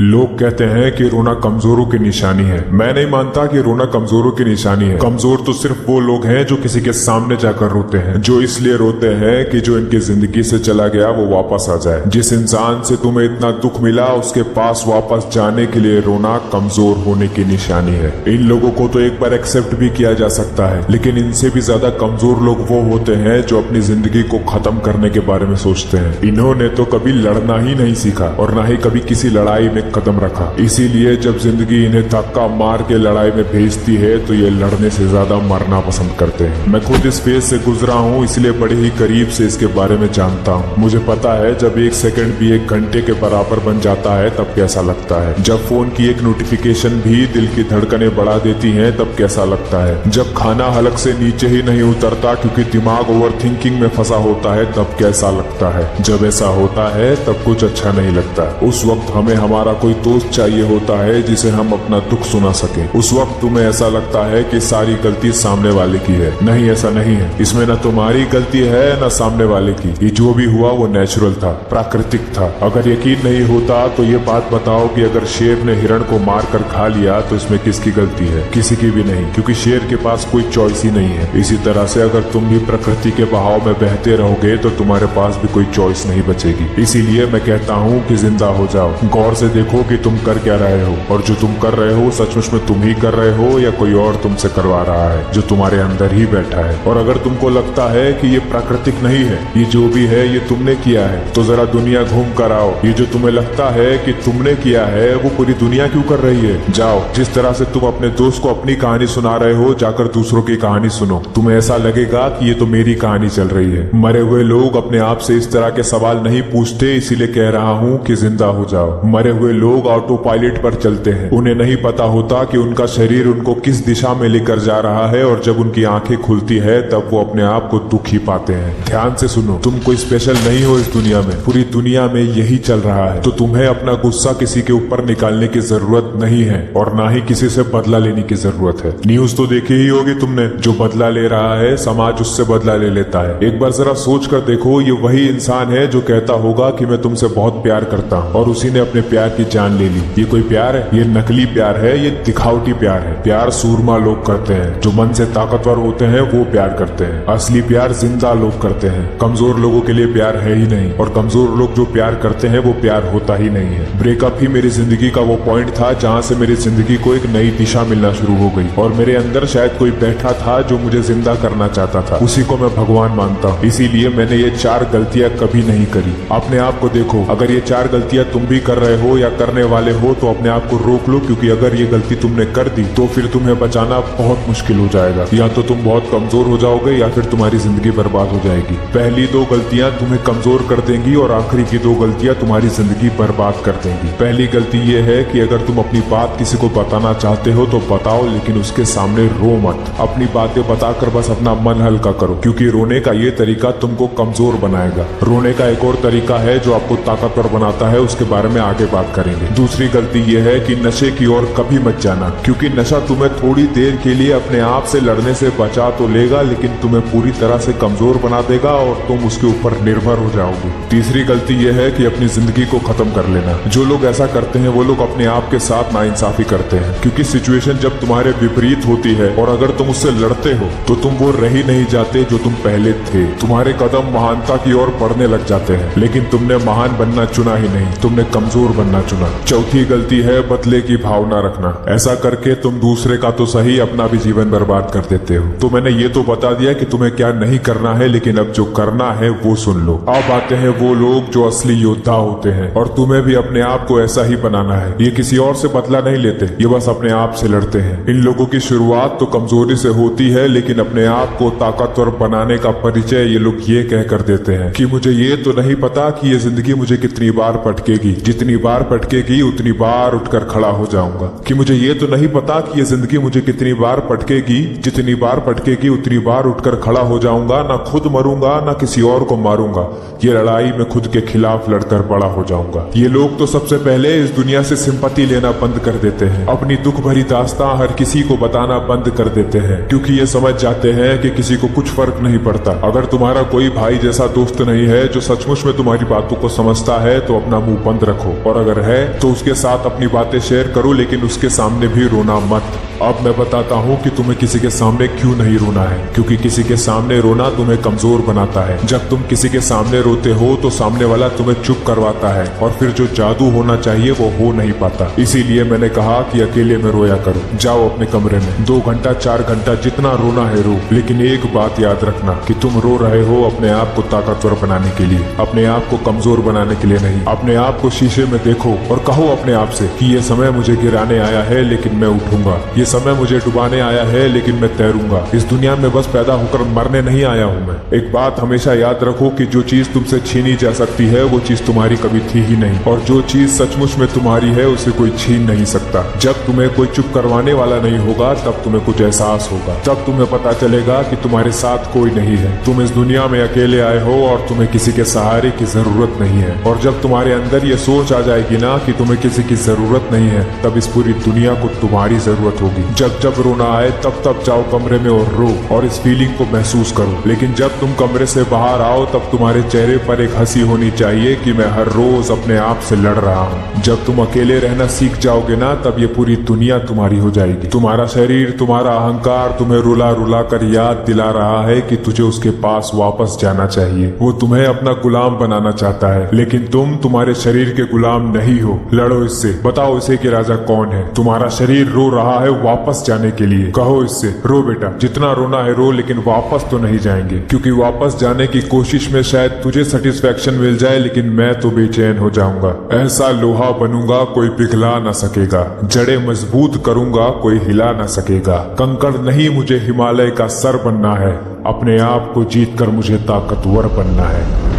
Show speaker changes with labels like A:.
A: लोग कहते हैं कि रोना कमजोरों की निशानी है। मैं नहीं मानता कि रोना कमजोरों की निशानी है। कमजोर तो सिर्फ वो लोग हैं जो किसी के सामने जाकर रोते हैं, जो इसलिए रोते हैं कि जो इनकी जिंदगी से चला गया वो वापस आ जाए। जिस इंसान से तुम्हें इतना दुख मिला उसके पास वापस जाने के लिए रोना कमजोर होने की निशानी है। इन लोगों को तो एक बार एक्सेप्ट भी किया जा सकता है, लेकिन इनसे भी ज्यादा कमजोर लोग वो होते हैं जो अपनी जिंदगी को खत्म करने के बारे में सोचते हैं। इन्होंने तो कभी लड़ना ही नहीं सीखा और ना ही कभी किसी लड़ाई में कदम रखा। इसीलिए जब जिंदगी इन्हें धक्का मार के लड़ाई में भेजती है तो ये लड़ने से ज्यादा मरना पसंद करते हैं। मैं खुद इस फेज से गुजरा हूँ, इसलिए बड़े ही करीब से इसके बारे में जानता हूँ। मुझे पता है जब एक सेकंड भी एक घंटे के बराबर बन जाता है तब कैसा लगता है। जब फोन की एक नोटिफिकेशन भी दिल की धड़कनें बढ़ा देती है तब कैसा लगता है। जब खाना हलक से नीचे ही नहीं उतरता क्योंकि दिमाग ओवर थिंकिंग में फंसा होता है तब कैसा लगता है। जब ऐसा होता है तब कुछ अच्छा नहीं लगता। उस वक्त हमें हमारा कोई दोस्त चाहिए होता है जिसे हम अपना दुख सुना सके। उस वक्त तुम्हें ऐसा लगता है कि सारी गलती सामने वाले की है। नहीं, ऐसा नहीं है। इसमें न तुम्हारी गलती है न सामने वाले की। ये जो भी हुआ वो नेचुरल था, प्राकृतिक था। अगर यकीन नहीं होता तो ये बात बताओ कि अगर शेर ने हिरण को मार कर खा लिया तो इसमें किसकी गलती है? किसी की भी नहीं, क्योंकि शेर के पास कोई चॉइस ही नहीं है। इसी तरह से अगर तुम भी प्रकृति के बहाव में बहते रहोगे तो तुम्हारे पास भी कोई चॉइस नहीं बचेगी। इसीलिए मैं कहता हूँ कि जिंदा हो जाओ। गौर से देखो कि तुम कर क्या रहे हो, और जो तुम कर रहे हो सचमुच में तुम ही कर रहे हो या कोई और तुमसे करवा रहा है जो तुम्हारे अंदर ही बैठा है। और अगर तुमको लगता है कि ये प्राकृतिक नहीं है, ये जो भी है ये तुमने किया है, तो जरा दुनिया घूम कर आओ। ये जो तुम्हें लगता है कि तुमने किया है वो पूरी दुनिया क्यों कर रही है? जाओ, जिस तरह से तुम अपने दोस्त को अपनी कहानी सुना रहे हो जाकर दूसरों की कहानी सुनो। तुम्हें ऐसा लगेगा कि ये तो मेरी कहानी चल रही है। मरे हुए लोग अपने आप से इस तरह के सवाल नहीं पूछते, इसीलिए कह रहा हूँ कि जिंदा हो जाओ। मरे हुए लोग ऑटो पायलट पर चलते हैं। उन्हें नहीं पता होता कि उनका शरीर उनको किस दिशा में लेकर जा रहा है, और जब उनकी आंखें खुलती है तब वो अपने आप को दुखी पाते हैं। ध्यान से सुनो, तुम कोई स्पेशल नहीं हो इस दुनिया में। पूरी दुनिया में यही चल रहा है। तो तुम्हें अपना गुस्सा किसी के ऊपर निकालने की जरूरत नहीं है, और ना ही किसी से बदला लेने की जरूरत है। न्यूज तो देखी ही होगी तुमने, जो बदला ले रहा है समाज उससे बदला ले लेता है। एक बार जरा सोच कर देखो, ये वही इंसान है जो कहता होगा कि मैं तुमसे बहुत प्यार करता हूँ, और उसी ने अपने प्यार की जान ले ली। ये कोई प्यार है? ये नकली प्यार है, ये दिखावटी प्यार है। प्यार सूरमा लोग करते हैं, जो मन से ताकतवर होते हैं वो प्यार करते हैं। असली प्यार जिंदा लोग करते हैं। कमजोर लोगों के लिए प्यार है ही नहीं, और कमजोर लोग जो प्यार करते हैं वो प्यार होता ही नहीं है। ब्रेकअप ही मेरी जिंदगी का वो पॉइंट था जहाँ से मेरी जिंदगी को एक नई दिशा मिलना शुरू हो गई, और मेरे अंदर शायद कोई बैठा था जो मुझे जिंदा करना चाहता था। उसी को मैं भगवान मानता हूँ। इसीलिए मैंने ये 4 गलतियां कभी नहीं करी। अपने आप को देखो, अगर ये 4 गलतियां तुम भी कर रहे हो या करने वाले हो तो अपने आप को रोक लो, क्योंकि अगर ये गलती तुमने कर दी तो फिर तुम्हें बचाना बहुत मुश्किल हो जाएगा। या तो तुम बहुत कमजोर हो जाओगे या फिर तुम्हारी जिंदगी बर्बाद हो जाएगी। पहली 2 गलतियां तुम्हें कमजोर कर देंगी और आखिरी की 2 गलतियां तुम्हारी जिंदगी बर्बाद कर देंगी। पहली गलती ये है कि अगर तुम अपनी बात किसी को बताना चाहते हो तो बताओ, लेकिन उसके सामने रो मत। अपनी बातें बताकर बस अपना मन हल्का करो, क्योंकि रोने का ये तरीका तुमको कमजोर बनाएगा। रोने का एक और तरीका है जो आपको ताकतवर बनाता है, उसके बारे में आगे बात करेंगे। दूसरी गलती यह है कि नशे की ओर कभी मत जाना, क्योंकि नशा तुम्हें थोड़ी देर के लिए अपने आप से लड़ने से बचा तो लेगा, लेकिन तुम्हें पूरी तरह से कमजोर बना देगा और तुम उसके ऊपर निर्भर हो जाओगे। तीसरी गलती यह है कि अपनी जिंदगी को खत्म कर लेना। जो लोग ऐसा करते हैं वो लोग अपने आप के साथ नाइंसाफी करते हैं, क्योंकि सिचुएशन जब तुम्हारे विपरीत होती है और अगर तुम उससे लड़ते हो तो तुम वो रह ही नहीं जाते जो तुम पहले थे। तुम्हारे कदम महानता की ओर बढ़ने लग जाते हैं, लेकिन तुमने महान बनना चुना ही नहीं, तुमने कमजोर बनना चुना। चौथी गलती है बदले की भावना रखना। ऐसा करके तुम दूसरे का तो सही अपना भी जीवन बर्बाद कर देते हो। तो मैंने ये तो बता दिया कि तुम्हें क्या नहीं करना है, लेकिन अब जो करना है वो सुन लो। अब आते हैं वो लोग जो असली योद्धा होते हैं, और तुम्हें भी अपने आप को ऐसा ही बनाना है। ये किसी और से बदला नहीं लेते, ये बस अपने आप से लड़ते हैं। इन लोगों की शुरुआत तो कमजोरी से होती है, लेकिन अपने आप को ताकतवर बनाने का परिचय ये लोग ये कह कर देते हैं कि मुझे ये तो नहीं पता कि ये जिंदगी मुझे कितनी बार पटकेगी, जितनी बार पटकेगी उतनी बार उठकर खड़ा हो जाऊंगा। कि मुझे ये तो नहीं पता कि ये जिंदगी मुझे कितनी बार पटकेगी, जितनी बार पटकेगी उतनी बार उठकर खड़ा हो जाऊंगा। ना खुद मरूंगा ना किसी और को मारूंगा, ये लड़ाई में खुद के खिलाफ लड़कर बड़ा हो जाऊंगा। ये लोग तो सबसे पहले इस दुनिया से सिंपैथी लेना बंद कर देते हैं, अपनी दुख भरी दास्तां हर किसी को बताना बंद कर देते हैं, क्योंकि ये समझ जाते हैं कि किसी को कुछ फर्क नहीं पड़ता। अगर तुम्हारा कोई भाई जैसा दोस्त नहीं है जो सचमुच में तुम्हारी बातों को समझता है तो अपना मुंह बंद रखो, और अगर है तो उसके साथ अपनी बातें शेयर करो, लेकिन उसके सामने भी रोना मत। अब मैं बताता हूँ कि तुम्हें किसी के सामने क्यों नहीं रोना है, क्योंकि किसी के सामने रोना तुम्हें कमजोर बनाता है। जब तुम किसी के सामने रोते हो तो सामने वाला तुम्हें चुप करवाता है और फिर जो जादू होना चाहिए वो हो नहीं पाता। इसीलिए मैंने कहा कि अकेले में रोया करो। जाओ अपने कमरे में 2 घंटा 4 घंटा जितना रोना है रो, लेकिन एक बात याद रखना कि तुम रो रहे हो अपने आप को ताकतवर बनाने के लिए, अपने आप को कमजोर बनाने के लिए नहीं। अपने आप को शीशे में देखो और कहो अपने आप से कि ये समय मुझे गिराने आया है लेकिन मैं उठूंगा, ये समय मुझे डुबाने आया है लेकिन मैं तैरूंगा। इस दुनिया में बस पैदा होकर मरने नहीं आया हूँ मैं। एक बात हमेशा याद रखो कि जो चीज तुमसे छीनी जा सकती है वो चीज तुम्हारी कभी थी ही नहीं, और जो चीज सचमुच में तुम्हारी है उसे कोई छीन नहीं सकता। जब तुम्हें कोई चुप करवाने वाला नहीं होगा तब तुम्हें कुछ एहसास होगा, तब तुम्हें पता चलेगा कि तुम्हारे साथ कोई नहीं है। तुम इस दुनिया में अकेले आए हो और तुम्हें किसी के सहारे की जरूरत नहीं है। और जब तुम्हारे अंदर ये सोच आ जाएगी ना कि तुम्हें किसी की जरूरत नहीं है, तब इस पूरी दुनिया को तुम्हारी जरूरत होगी। जब जब रोना आए तब तब जाओ कमरे में और रो और इस फीलिंग को महसूस करो। लेकिन जब तुम कमरे से बाहर आओ तब तुम्हारे चेहरे पर एक हंसी होनी चाहिए कि मैं हर रोज अपने आप से लड़ रहा हूँ। जब तुम अकेले रहना सीख जाओगे ना तब ये पूरी दुनिया तुम्हारी हो जाएगी। तुम्हारा शरीर, तुम्हारा अहंकार तुम्हें रुला रुला कर याद दिला रहा है कि तुझे उसके पास वापस जाना चाहिए। वो तुम्हें अपना गुलाम बनाना चाहता है, लेकिन तुम तुम्हारे शरीर के गुलाम नहीं हो। लड़ो इससे, बताओ इसे कि राजा कौन है। तुम्हारा शरीर रो रहा है वापस जाने के लिए। कहो इससे, रो बेटा, जितना रोना है रो, लेकिन वापस तो नहीं जाएंगे, क्योंकि वापस जाने की कोशिश में शायद तुझे सेटिस्फेक्शन मिल जाए, लेकिन मैं तो बेचैन हो जाऊंगा। ऐसा लोहा बनूंगा कोई पिघला ना सकेगा, जड़ें मजबूत करूंगा कोई हिला ना सकेगा। कंकड़ नहीं मुझे हिमालय का सर बनना है, अपने आप को जीत कर मुझे ताकतवर बनना है।